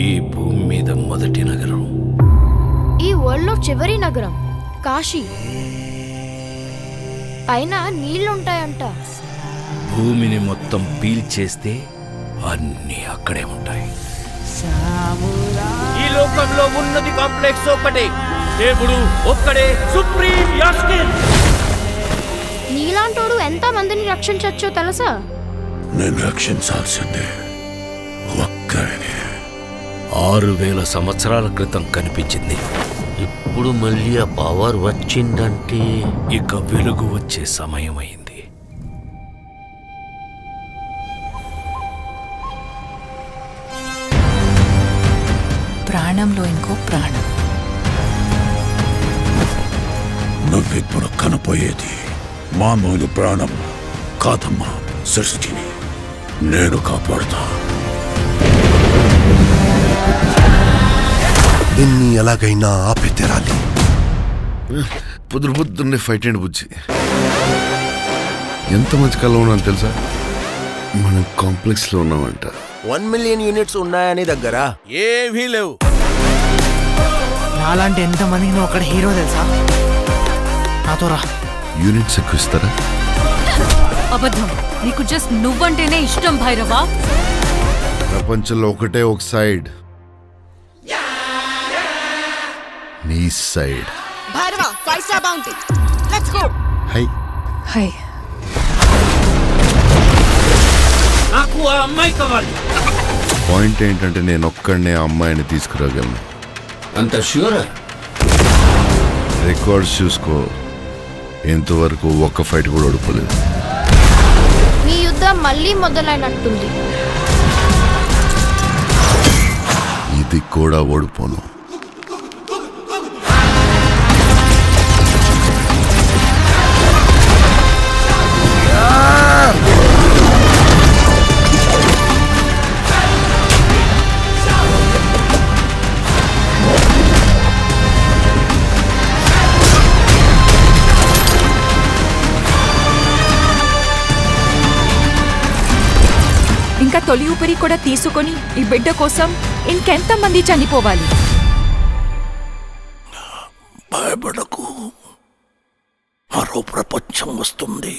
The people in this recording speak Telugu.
ఈ భూమి మీద మొదటి నగరం, ఈ వరల్డ్లో చివరి నగరం కాశీ. పైన నీళ్లుంటాయంట. భూమిని మొత్తం పీల్చేస్తే అన్నీ అక్కడే ఉంటాయి. ఈ లోకంలో ఉన్నది కాంప్లెక్స్ ఒక్కటే, దేవుడు ఒక్కడే సుప్రీం యాస్కిన్. నీలాంటోడు ఎంత మందిని రక్షించచ్చో తెలుసా? నేను రక్షించాల్సిందే ఒక్కనే. 6000 సంవత్సరాల క్రితం కనిపించింది. ఇప్పుడు మళ్ళీ ఆ పవర్ వచ్చిందంటే ఇక వెలుగు వచ్చే సమయం అయింది. ప్రాణంలో ఇంకో ప్రాణం. నువ్విప్పుడు కనపోయేది మామూలు ప్రాణం కాదమ్మా. సృష్టిని నేను కాపాడుతా. దీన్ని ఎలాగైనా ఆపి తీరాలి. పొద్దున్నే ఫైట్ అండ్ బుజ్జి ఎంత మంచి కళ ఉన్నాను తెలుసా? మనం కాంప్లెక్స్ లో ఉన్నామంట. 1 మిలియన్ యూనిట్స్ ఉన్నాయని దగ్గర ఏవీ లేవు. నాలాంటి ఎంతమందికి నువ్వు అక్కడ హీరో తెలుసా? నాతో రా. యూనిట్స్ ఎక్కువ ఇస్తారా? అబద్ధం. నీకు జస్ట్ నువ్వంటేనే ఇష్టం భైరవా. ప్రపంచంలో ఒకటే ఒక సైడ్, నీ side. Bhairava 5 star bounty. Let's go. Hi hi. నాకు ఆ అమ్మాయి కావాలి. పాయింట్ ఏంటంటే నేను ఒక్కడనే ఆ అమ్మాయిని తీసుకురాగలను. అంత ష్యూరా? రికార్డ్స్ చూసుకో, ఇంతవరకు ఒక్క ఫైట్ కూడా ఓడిపోలేదు. మీ యుద్ధం మళ్ళీ మొదలైనట్టుంది. ఇది కూడా ఓడిపోను. ఇంకా తొలి ఊపిరి కూడా తీసుకొని ఈ బిడ్డ కోసం ఇంకెంతమంది చనిపోవాలి? భయపడకు, మరో ప్రపంచం వస్తుంది.